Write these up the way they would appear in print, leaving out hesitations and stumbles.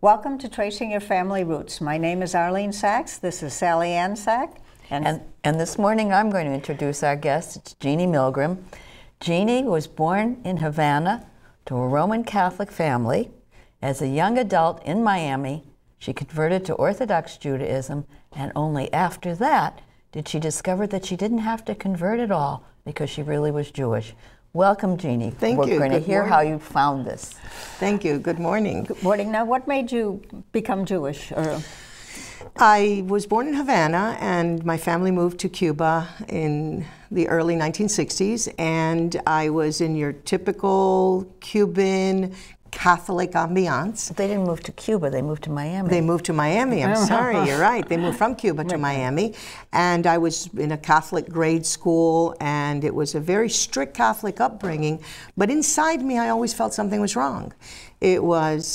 Welcome to Tracing Your Family Roots. My name is Arlene Sachs. This is Sally Ann Sachs. And this morning I'm going to introduce our guest. It's Genie Milgrom. Jeanie was born in Havana to a Roman Catholic family. As a young adult in Miami, she converted to Orthodox Judaism, and only after that did she discover that she didn't have to convert at all because she really was Jewish. Welcome, Jeanie. Thank you. We're going to hear how you found this. Thank you. Good morning. Good morning. Now, what made you become Jewish? I was born in Havana, and my family moved to Cuba in the early 1960s, and I was in your typical Cuban Catholic ambiance. They didn't move to Cuba, they moved to Miami. They moved to Miami, I'm sorry, you're right. They moved from Cuba to Miami, and I was in a Catholic grade school, and it was a very strict Catholic upbringing, but inside me I always felt something was wrong. It was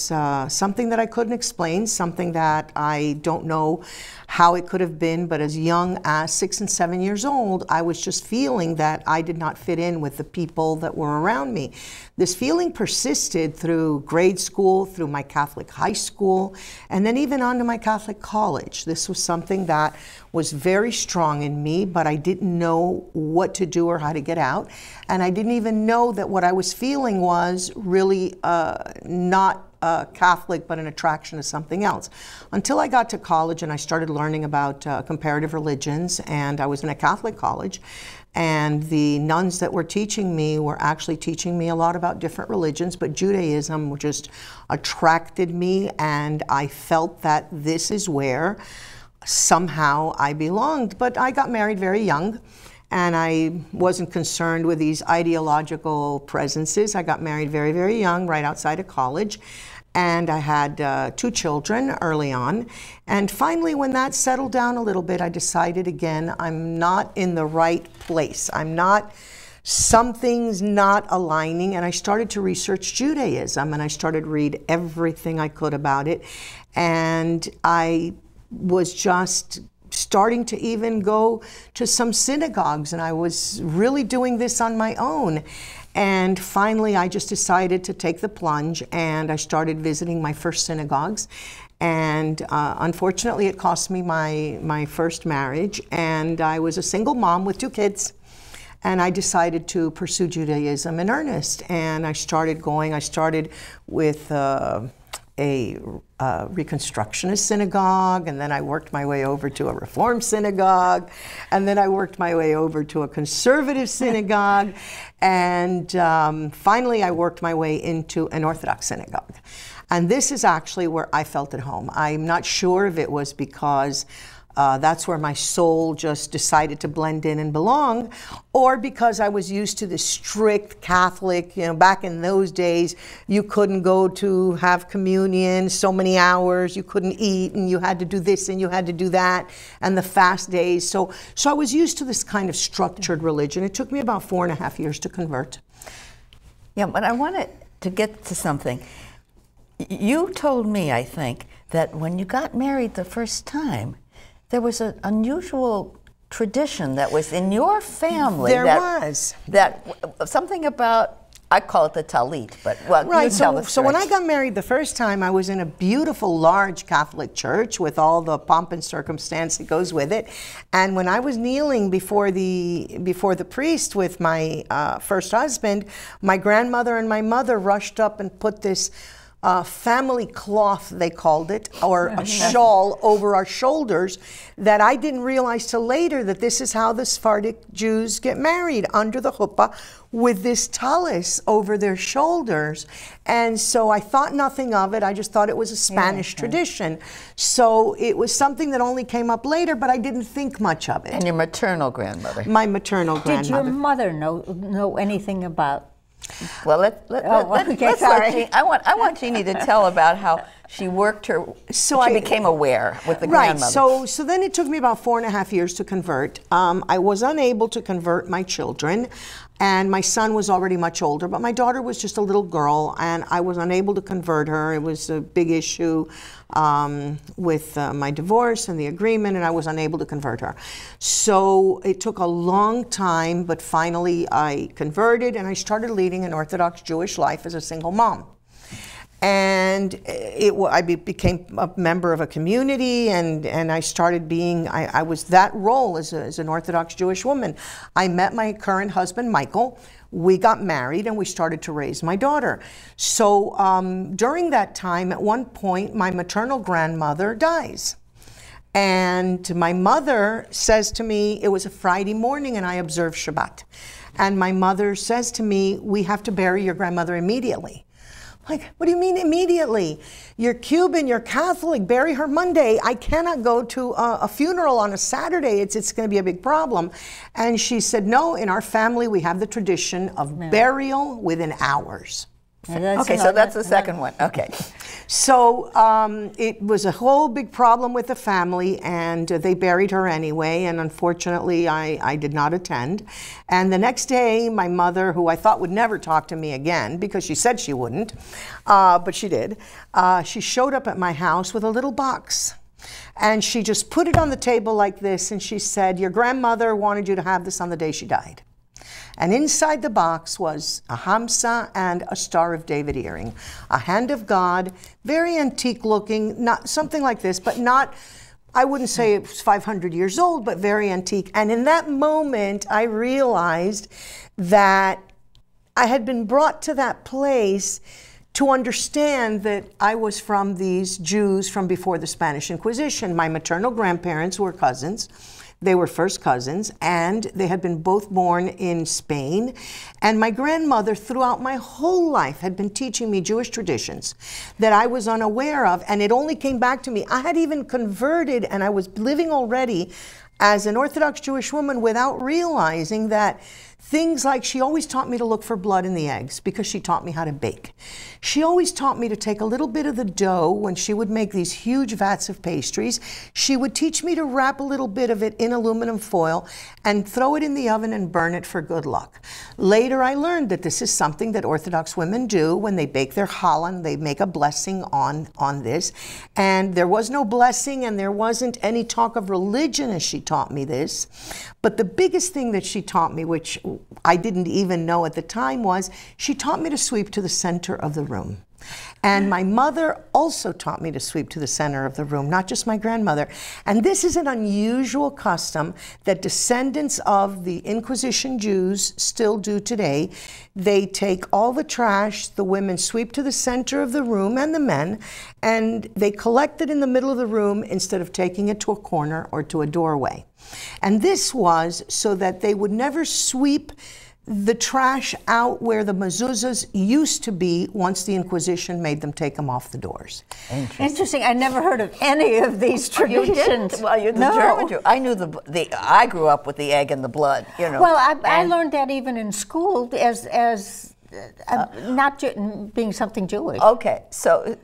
something that I couldn't explain, something that I don't know how it could have been, but as young as 6 and 7 years old, I was just feeling that I did not fit in with the people that were around me. This feeling persisted through grade school, through my Catholic high school, and then even on to my Catholic college. This was something that was very strong in me, but I didn't know what to do or how to get out. And I didn't even know that what I was feeling was really not Catholic, but an attraction to something else. Until I got to college and I started learning about comparative religions, and I was in a Catholic college, and the nuns that were teaching me were actually teaching me a lot about different religions, but Judaism just attracted me, and I felt that this is where somehow I belonged. But I got married very young, and I wasn't concerned with these ideological presences. I got married very, very young, right outside of college, and I had 2 children early on. And finally, when that settled down a little bit, I decided again, I'm not in the right place. Something's not aligning, and I started to research Judaism, and I started to read everything I could about it, and I was just starting to even go to some synagogues, and I was really doing this on my own. And finally, I just decided to take the plunge, and I started visiting my first synagogues. And unfortunately, it cost me my first marriage, and I was a single mom with 2 kids. And I decided to pursue Judaism in earnest. And I started with a Reconstructionist synagogue, and then I worked my way over to a Reform synagogue, and then I worked my way over to a conservative synagogue, and finally I worked my way into an Orthodox synagogue. And this is actually where I felt at home. I'm not sure if it was because that's where my soul just decided to blend in and belong, or because I was used to the strict Catholic, back in those days, you couldn't go to have communion so many hours, you couldn't eat, and you had to do this and you had to do that, and the fast days. So I was used to this kind of structured religion. It took me about 4.5 years to convert. Yeah, but I wanted to get to something. You told me, I think, that when you got married the first time, there was an unusual tradition that was in your family. There was. That something about, I call it the talit, but well, right. You tell the So when I got married the first time, I was in a beautiful, large Catholic church with all the pomp and circumstance that goes with it. And when I was kneeling before the priest with my first husband, my grandmother and my mother rushed up and put this family cloth, they called it, or a shawl over our shoulders, that I didn't realize till later that this is how the Sephardic Jews get married, under the chuppah, with this tallis over their shoulders. And so I thought nothing of it. I just thought it was a Spanish tradition. So it was something that only came up later, but I didn't think much of it. And your maternal grandmother. My maternal grandmother. Did your mother know anything about? Well, let's let Jeanie, I want Jeanie to tell about how she worked her, she became aware with the grandmother. Right, so then it took me about 4.5 years to convert. I was unable to convert my children, and my son was already much older, but my daughter was just a little girl, and I was unable to convert her. It was a big issue with my divorce and the agreement, and I was unable to convert her. So it took a long time, but finally I converted, and I started leading an Orthodox Jewish life as a single mom. And I became a member of a community, and I started being, I was that role as an Orthodox Jewish woman. I met my current husband, Michael. We got married and we started to raise my daughter. So during that time, at one point, my maternal grandmother dies. And my mother says to me, it was a Friday morning and I observed Shabbat. And my mother says to me, we have to bury your grandmother immediately. Like, what do you mean immediately? You're Cuban, you're Catholic, bury her Monday. I cannot go to a funeral on a Saturday. It's going to be a big problem. And she said, no, in our family, we have the tradition of burial within hours. Okay, so that's the second one. Okay. So it was a whole big problem with the family, and they buried her anyway, and unfortunately I did not attend. And the next day, my mother, who I thought would never talk to me again, because she said she wouldn't, but she did, she showed up at my house with a little box. And she just put it on the table like this, and she said, your grandmother wanted you to have this on the day she died. And inside the box was a Hamsa and a Star of David earring, a hand of God, very antique looking, not something like this, but not, I wouldn't say it was 500 years old, but very antique. And in that moment, I realized that I had been brought to that place to understand that I was from these Jews from before the Spanish Inquisition. My maternal grandparents were cousins. They were first cousins, and they had been both born in Spain. And my grandmother, throughout my whole life, had been teaching me Jewish traditions that I was unaware of, and it only came back to me. I had even converted, and I was living already as an Orthodox Jewish woman without realizing that things like, she always taught me to look for blood in the eggs because she taught me how to bake. She always taught me to take a little bit of the dough when she would make these huge vats of pastries. She would teach me to wrap a little bit of it in aluminum foil and throw it in the oven and burn it for good luck. Later I learned that this is something that Orthodox women do when they bake their challah. They make a blessing on this. And there was no blessing and there wasn't any talk of religion as she taught me this. But the biggest thing that she taught me, which I didn't even know at the time, was she taught me to sweep to the center of the room. And my mother also taught me to sweep to the center of the room, not just my grandmother. And this is an unusual custom that descendants of the Inquisition Jews still do today. They take all the trash, the women sweep to the center of the room, and the men, and they collect it in the middle of the room instead of taking it to a corner or to a doorway. And this was so that they would never sweep the trash out where the mezuzahs used to be once the Inquisition made them take them off the doors. Interesting. I never heard of any of these traditions. You didn't? Well, you're the German Jew. I knew I grew up with the egg and the blood, you know. Well, I learned that even in school as not being something Jewish. Okay, so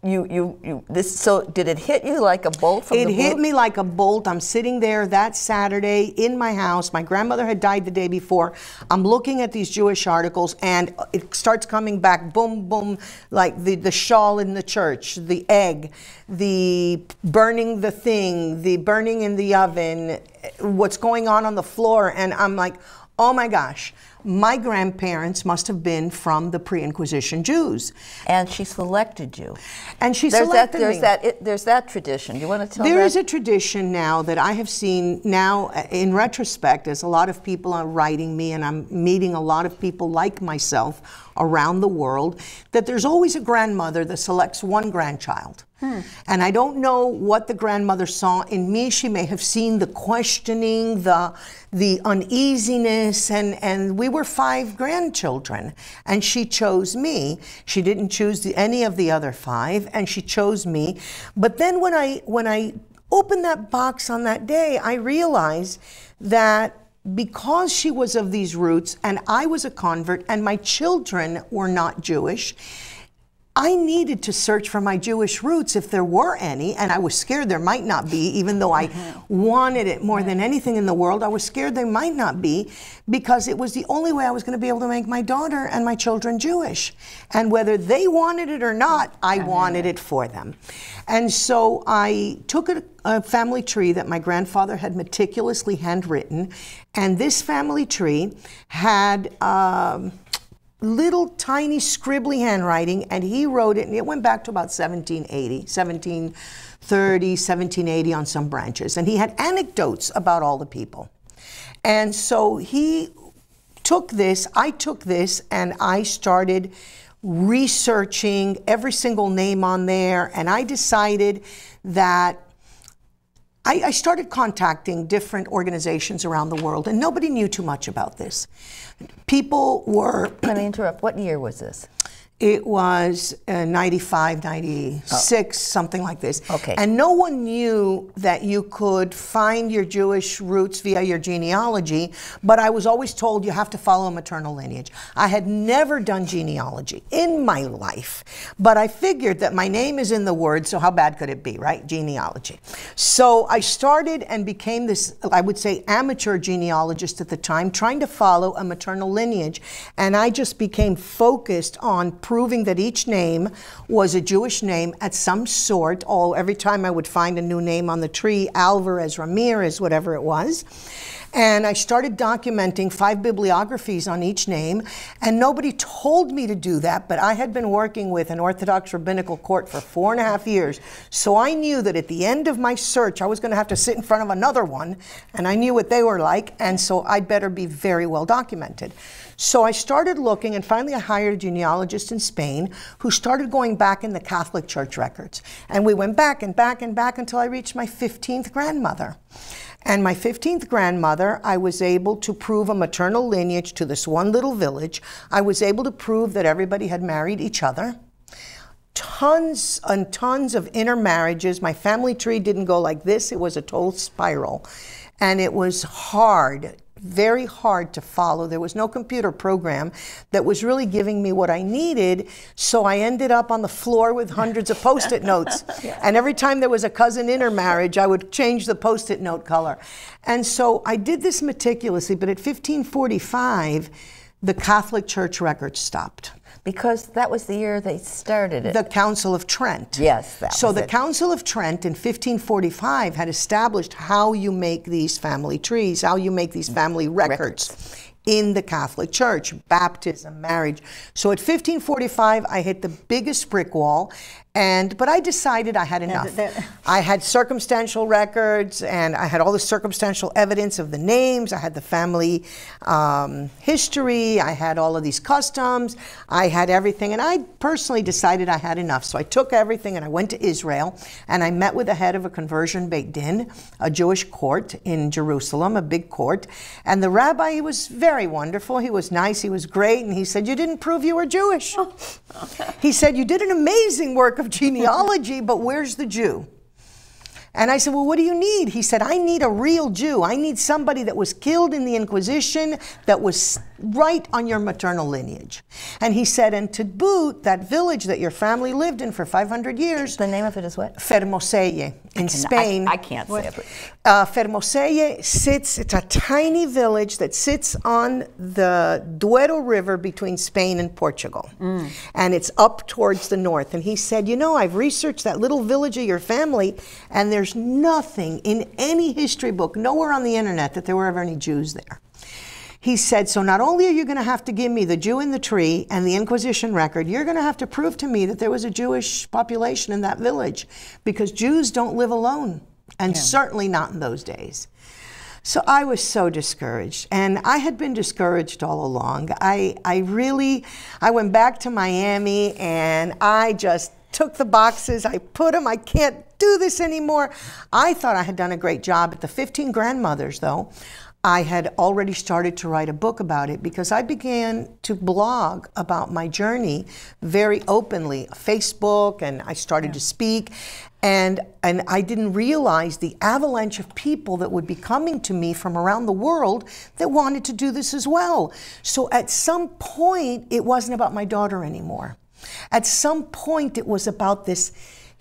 so did it hit you like a bolt from the blue? It hit me like a bolt. I'm sitting there that Saturday in my house. My grandmother had died the day before. I'm looking at these Jewish articles and it starts coming back, boom, boom, like the shawl in the church, the egg, the burning the thing, the burning in the oven, what's going on the floor. And I'm like, oh my gosh. My grandparents must have been from the pre-Inquisition Jews. And she selected you. And she selected me. There's that tradition. You want to tell There is a tradition now that I have seen now in retrospect, as a lot of people are writing me and I'm meeting a lot of people like myself around the world, that there's always a grandmother that selects one grandchild. And I don't know what the grandmother saw in me. She may have seen the questioning, the uneasiness, and we were 5 grandchildren. And she chose me. She didn't choose any of the other 5, and she chose me. But then when I opened that box on that day, I realized that because she was of these roots, and I was a convert, and my children were not Jewish, I needed to search for my Jewish roots if there were any, and I was scared there might not be, even though I wanted it more than anything in the world. I was scared there might not be, because it was the only way I was going to be able to make my daughter and my children Jewish. And whether they wanted it or not, I wanted it for them. And so I took a family tree that my grandfather had meticulously handwritten, and this family tree had little tiny scribbly handwriting, and he wrote it, and it went back to about 1780, 1730, 1780 on some branches. And he had anecdotes about all the people. And so he took this, I took this, and I started researching every single name on there, and I decided that I started contacting different organizations around the world, and nobody knew too much about this. People were... Let me interrupt. What year was this? It was 95, 96, something like this. Okay. And no one knew that you could find your Jewish roots via your genealogy, but I was always told you have to follow a maternal lineage. I had never done genealogy in my life, but I figured that my name is in the word, so how bad could it be, right? Genealogy. So I started and became this, I would say, amateur genealogist at the time, trying to follow a maternal lineage. And I just became focused on proving that each name was a Jewish name at some sort. Every time I would find a new name on the tree, Alvarez, Ramirez, whatever it was. And I started documenting 5 bibliographies on each name, and nobody told me to do that, but I had been working with an Orthodox rabbinical court for 4.5 years, so I knew that at the end of my search, I was going to have to sit in front of another one, and I knew what they were like, and so I'd better be very well documented. So I started looking, and finally I hired a genealogist in Spain who started going back in the Catholic Church records. And we went back and back and back until I reached my 15th grandmother. And my 15th grandmother, I was able to prove a maternal lineage to this one little village. I was able to prove that everybody had married each other. Tons and tons of intermarriages. My family tree didn't go like this. It was a total spiral. And it was hard, very hard to follow. There was no computer program that was really giving me what I needed, so I ended up on the floor with hundreds of Post-it notes. Yeah. And every time there was a cousin intermarriage, I would change the Post-it note color. And so I did this meticulously, but at 1545, the Catholic Church records stopped. Because that was the year they started it. The Council of Trent. Yes, that was it. So the Council of Trent in 1545 had established how you make these family trees, how you make these family records in the Catholic Church, baptism, marriage. So at 1545, I hit the biggest brick wall, but I decided I had enough. I had circumstantial records, and I had all the circumstantial evidence of the names. I had the family history. I had all of these customs. I had everything, and I personally decided I had enough. So I took everything, and I went to Israel, and I met with the head of a conversion Beit Din, a Jewish court in Jerusalem, a big court. And the rabbi, he was very wonderful. He was nice. He was great. And he said, "You didn't prove you were Jewish." He said, "You did an amazing work of genealogy, but where's the Jew?" And I said, "Well, what do you need?" He said, "I need a real Jew. I need somebody that was killed in the Inquisition, that was right on your maternal lineage." And he said, "And to boot, that village that your family lived in for 500 years." The name of it is what? Fermoselle in Spain. I can't say it. Fermoselle sits, it's a tiny village that sits on the Duero River between Spain and Portugal. And it's up towards the north. And he said, "You know, I've researched that little village of your family, and there's nothing in any history book, nowhere on the internet, that there were ever any Jews there." He said, "So not only are you going to have to give me the Jew in the tree and the Inquisition record, you're going to have to prove to me that there was a Jewish population in that village, because Jews don't live alone, and certainly not in those days." So I was so discouraged, and I had been discouraged all along. I went back to Miami, and I just took the boxes, I put them, I can't do this anymore. I thought I had done a great job. At the 15 grandmothers, though, I had already started to write a book about it, because I began to blog about my journey very openly, Facebook, and I started to speak, and I didn't realize the avalanche of people that would be coming to me from around the world that wanted to do this as well. So at some point, it wasn't about my daughter anymore. At some point, it was about this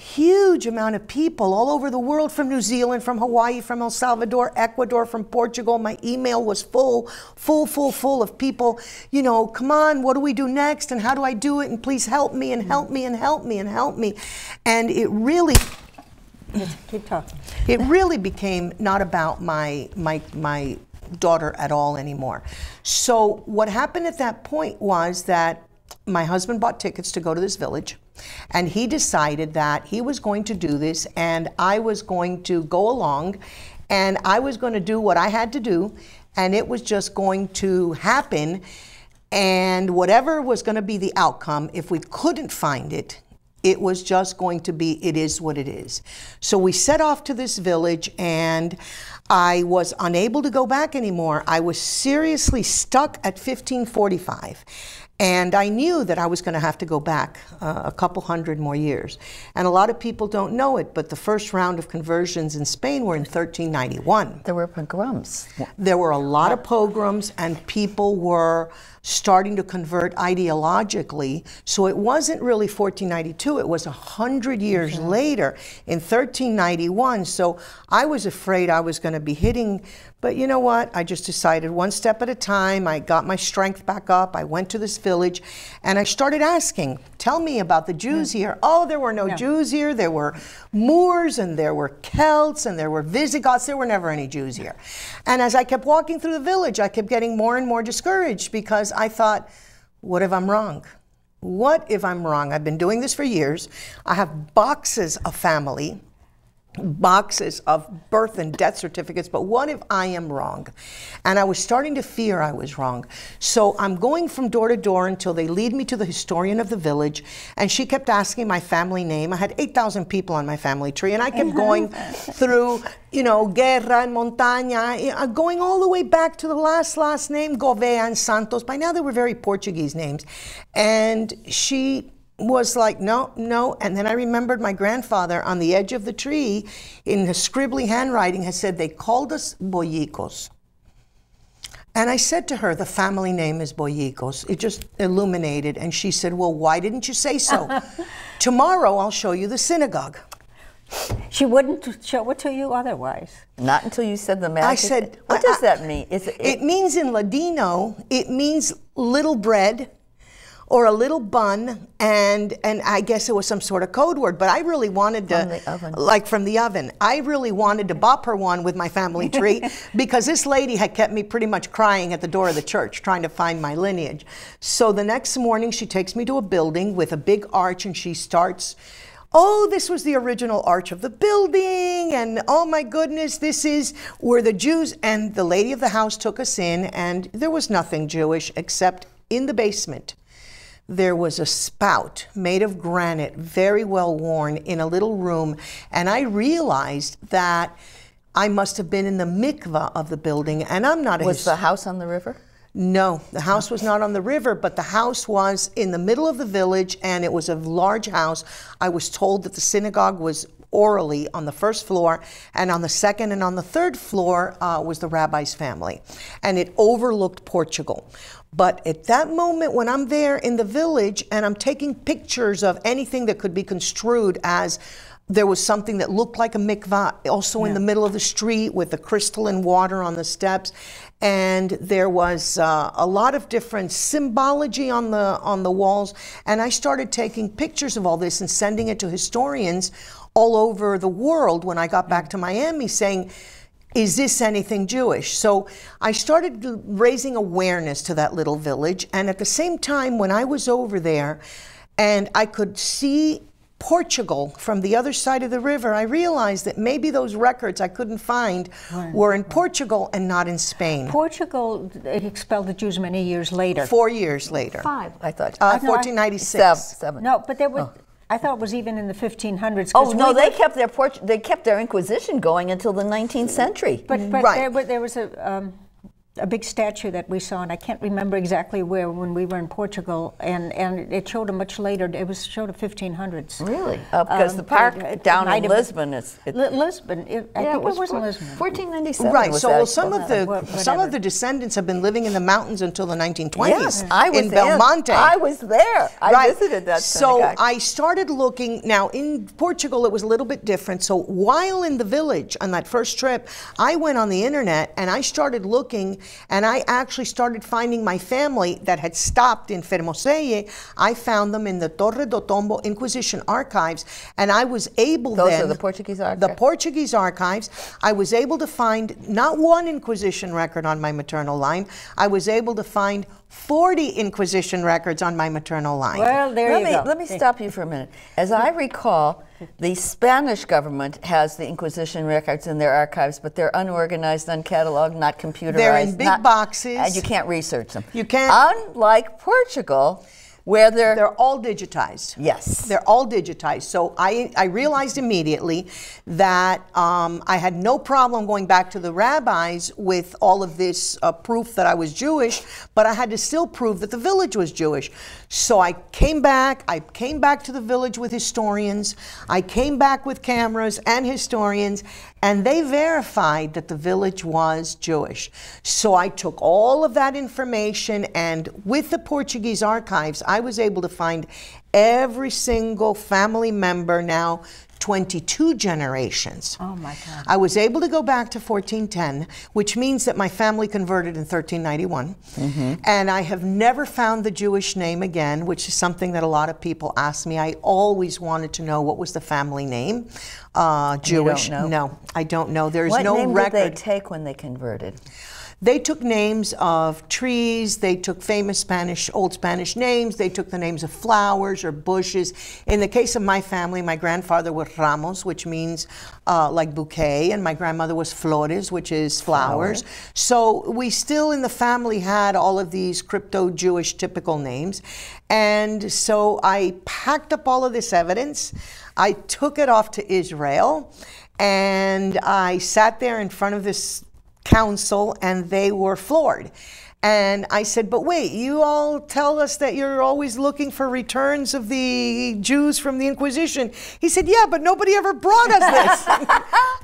huge amount of people all over the world, from New Zealand, from Hawaii, from El Salvador, Ecuador, from Portugal. My email was full of people, you know, "Come on, what do we do next? And how do I do it? And please help me, and help me, and help me, and help me." And it really, keep talking. It really became not about my daughter at all anymore. So what happened at that point was that my husband bought tickets to go to this village, and he decided that he was going to do this, and I was going to go along, and I was going to do what I had to do, and it was just going to happen, and whatever was going to be the outcome, if we couldn't find it, it was just going to be, it is what it is. So we set off to this village, and I was unable to go back anymore. I was seriously stuck at 1545. And I knew that I was going to have to go back a couple hundred more years. And a lot of people don't know it, but the first round of conversions in Spain were in 1391. There were pogroms. There were a lot of pogroms, and people were starting to convert ideologically. So it wasn't really 1492, it was 100 years later in 1391. So I was afraid I was going to be hitting, but you know what? I just decided one step at a time. I got my strength back up. I went to this village and I started asking, tell me about the Jews here. Oh, there were no Jews here. There were Moors and there were Celts and there were Visigoths. There were never any Jews here. And as I kept walking through the village, I kept getting more and more discouraged because I thought, what if I'm wrong? What if I'm wrong? I've been doing this for years. I have boxes of family, boxes of birth and death certificates, but what if I am wrong? And I was starting to fear I was wrong. So I'm going from door to door until they lead me to the historian of the village, and she kept asking my family name. I had 8,000 people on my family tree, and I kept going through, you know, Guerra and Montaña, going all the way back to the last name, Gouveia and Santos. By now they were very Portuguese names. And she was like, no, no. And then I remembered my grandfather on the edge of the tree in a scribbly handwriting had said, they called us Boyicos. And I said to her, the family name is Boyicos. It just illuminated. And she said, well, why didn't you say so? Tomorrow I'll show you the synagogue. She wouldn't show it to you otherwise. Not until you said the magic. I said, what does that mean? It means in Ladino, it means little bread or a little bun, and I guess it was some sort of code word, but I really wanted to, from the oven. like from the oven, I really wanted to bop her one with my family tree because this lady had kept me pretty much crying at the door of the church trying to find my lineage. So the next morning she takes me to a building with a big arch and she starts, oh, this was the original arch of the building, and oh my goodness, this is where the Jews, and the lady of the house took us in, and there was nothing Jewish except in the basement there was a spout made of granite, very well worn, in a little room, and I realized that I must have been in the mikvah of the building, and I'm not a... Was the house on the river? No, the house was not on the river, but the house was in the middle of the village, and it was a large house. I was told that the synagogue was orally on the first floor, and on the second and on the third floor was the rabbi's family, and it overlooked Portugal. But at that moment when I'm there in the village and I'm taking pictures of anything that could be construed as there was something that looked like a mikvah also in the middle of the street with the crystalline water on the steps, and there was a lot of different symbology on the walls, and I started taking pictures of all this and sending it to historians all over the world when I got back to Miami saying, is this anything Jewish? So I started raising awareness to that little village, and at the same time when I was over there and I could see Portugal from the other side of the river, I realized that maybe those records I couldn't find were in Portugal and not in Spain. Portugal expelled the Jews many years later. 4 years later. 5, I thought. 1496. 7. No, but there was... I thought it was even in the 1500s. Oh no, they kept their Inquisition going until the 19th century. But there was a big statue that we saw, and I can't remember exactly where, when we were in Portugal, and it showed a much later. It was showed a 1500s. Really? Because the park down in Lisbon is Lisbon. I think it was Lisbon. 1497. Right. Was so that, well, some of the descendants have been living in the mountains until the 1920s. Yes, I was in Belmonte. I was there. I visited that synagogue. So I started looking. Now in Portugal, it was a little bit different. So while in the village on that first trip, I went on the internet and I started looking and I actually started finding my family that had stopped in Fermoselle. I found them in the Torre do Tombo Inquisition archives, and I was able Those then... are the Portuguese archives? The Portuguese archives. I was able to find not one Inquisition record on my maternal line. I was able to find 40 Inquisition records on my maternal line. Well, there you go. Let me stop you for a minute. As I recall, the Spanish government has the Inquisition records in their archives, but they're unorganized, uncatalogued, not computerized. They're in big boxes. And you can't research them. You can't. Unlike Portugal, where they're all digitized. Yes. They're all digitized. So I realized immediately that I had no problem going back to the rabbis with all of this proof that I was Jewish, but I had to still prove that the village was Jewish. So I came back to the village with historians. I came back with cameras and historians, and they verified that the village was Jewish. So I took all of that information, and with the Portuguese archives, I was able to find every single family member, now 22 generations. Oh my God. I was able to go back to 1410, which means that my family converted in 1391. And I have never found the Jewish name again, which is something that a lot of people ask me. I always wanted to know what was the family name. Jewish? You don't know? No, I don't know. There's what no name record. did they take when they converted? They took names of trees, they took famous Old Spanish names, they took the names of flowers or bushes. In the case of my family, my grandfather was Ramos, which means like bouquet, and my grandmother was Flores, which is flowers. So we still in the family had all of these crypto-Jewish typical names. And so I packed up all of this evidence, I took it off to Israel, and I sat there in front of this council, and they were floored. And I said, but wait, you all tell us that you're always looking for returns of the Jews from the Inquisition. He said, yeah, but nobody ever brought us this.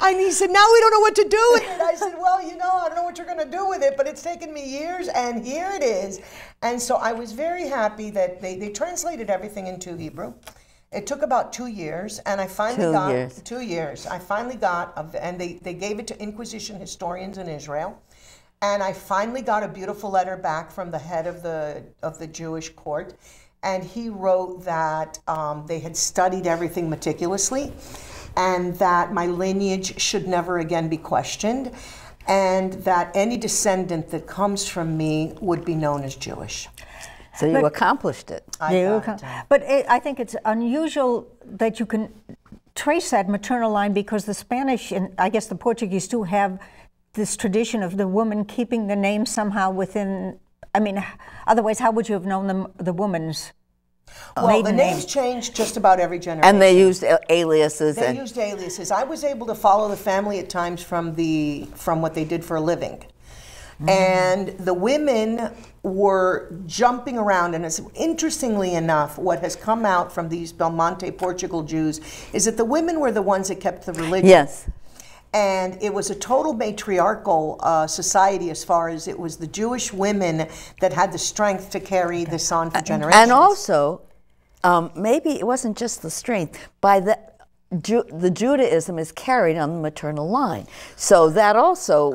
And he said, now we don't know what to do with it. I said, well, you know, I don't know what you're going to do with it, but it's taken me years, and here it is. And so I was very happy that they translated everything into Hebrew. It took about 2 years, and I finally got 2 years. I finally got, and they gave it to Inquisition historians in Israel, and I finally got a beautiful letter back from the head of the Jewish court, and he wrote that they had studied everything meticulously, and that my lineage should never again be questioned, and that any descendant that comes from me would be known as Jewish. So you accomplished it. But I think it's unusual that you can trace that maternal line, because the Spanish and I guess the Portuguese too have this tradition of the woman keeping the name somehow within. I mean, otherwise, how would you have known the woman's? Well, the names changed just about every generation. And they used aliases. They used aliases. I was able to follow the family at times from what they did for a living. And the women were jumping around, and interestingly enough, what has come out from these Belmonte Portugal Jews is that the women were the ones that kept the religion. Yes. And it was a total matriarchal society, as far as it was the Jewish women that had the strength to carry this on for generations. And also, maybe it wasn't just the strength. By the Judaism is carried on the maternal line. So that also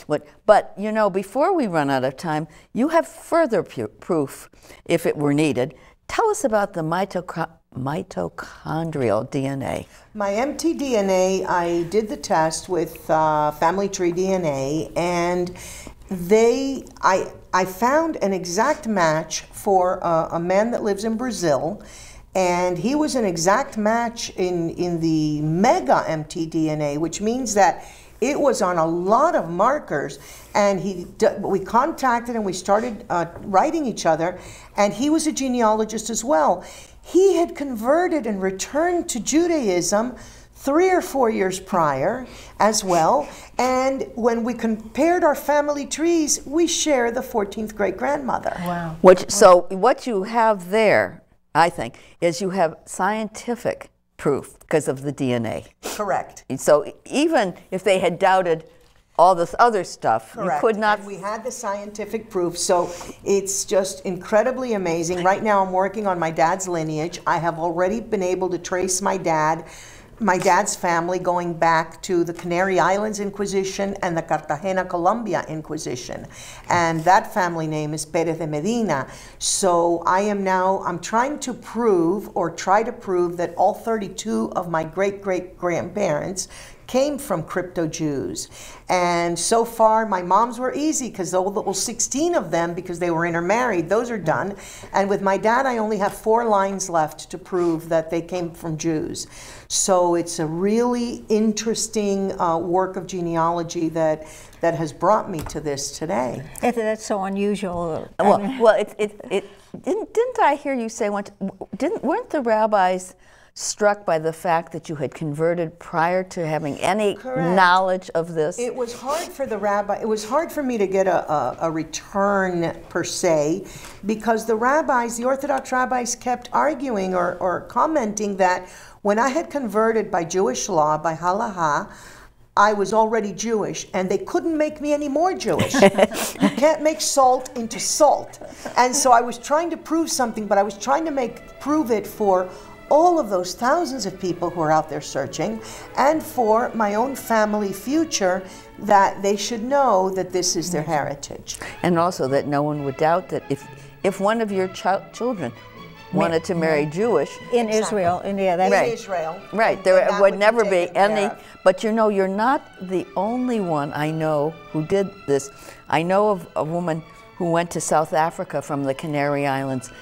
would, but you know, before we run out of time, you have further proof, if it were needed. Tell us about the mitochondrial DNA. My mtDNA, I did the test with Family Tree DNA, and I found an exact match for a man that lives in Brazil. And he was an exact match in the mega mtDNA, which means that it was on a lot of markers. And we contacted and we started writing each other, and he was a genealogist as well. He had converted and returned to Judaism 3 or 4 years prior as well. And when we compared our family trees, we share the 14th great-grandmother. Wow. So what you have there, I think, is you have scientific proof because of the DNA. Correct. So even if they had doubted all this other stuff, you could not. And we had the scientific proof, so it's just incredibly amazing. Right now I'm working on my dad's lineage. I have already been able to trace my dad my dad's family going back to the Canary Islands Inquisition and the Cartagena, Colombia Inquisition. And that family name is Pérez de Medina. So I'm trying to prove, or try to prove, that all 32 of my great-great-grandparents came from crypto-Jews. And so far, my mom's were easy, because all 16 of them, because they were intermarried, those are done. And with my dad, I only have 4 lines left to prove that they came from Jews. So it's a really interesting work of genealogy that has brought me to this today. That's so unusual. Didn't I hear you say once? Weren't the rabbis struck by the fact that you had converted prior to having any knowledge of this? It was hard for the rabbi. It was hard for me to get a return per se, because the rabbis, the Orthodox rabbis, kept arguing or commenting that when I had converted by Jewish law, by halacha, I was already Jewish, and they couldn't make me any more Jewish. You can't make salt into salt. And so I was trying to prove something, but I was trying to prove it for all of those thousands of people who are out there searching, and for my own family future, that they should know that this is their heritage. And also that no one would doubt that if one of your children wanted to marry Jewish in Israel, in Israel, right, there would never be any. But you know, you're not the only one I know who did this. I know of a woman who went to South Africa from the Canary Islands.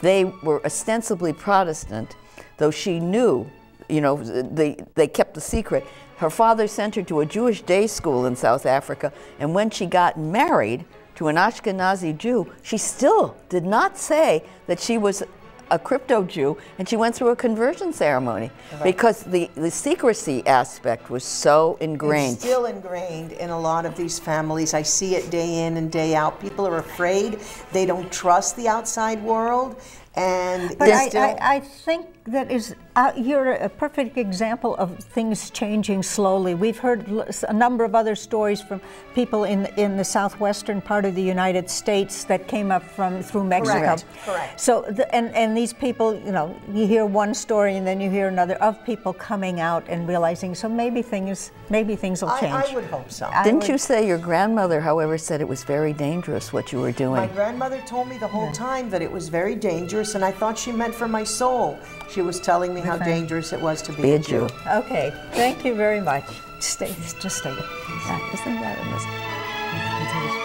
They were ostensibly Protestant, though she knew, you know, they kept the secret. Her father sent her to a Jewish day school in South Africa, and when she got married to an Ashkenazi Jew, she still did not say that she was a crypto Jew, and she went through a conversion ceremony because the secrecy aspect was so ingrained. It's still ingrained in a lot of these families. I see it day in and day out. People are afraid. They don't trust the outside world. And but I think that you're a perfect example of things changing slowly. We've heard a number of other stories from people in the southwestern part of the United States that came up through Mexico. Correct. So and these people, you know, you hear one story and then you hear another of people coming out and realizing. So maybe things will change. I would hope so. Didn't you say your grandmother, however, said it was very dangerous what you were doing? My grandmother told me the whole time that it was very dangerous, and I thought she meant for my soul. She was telling me how dangerous it was to be a Jew. Okay, thank you very much. Just stay. Yeah, isn't that amazing?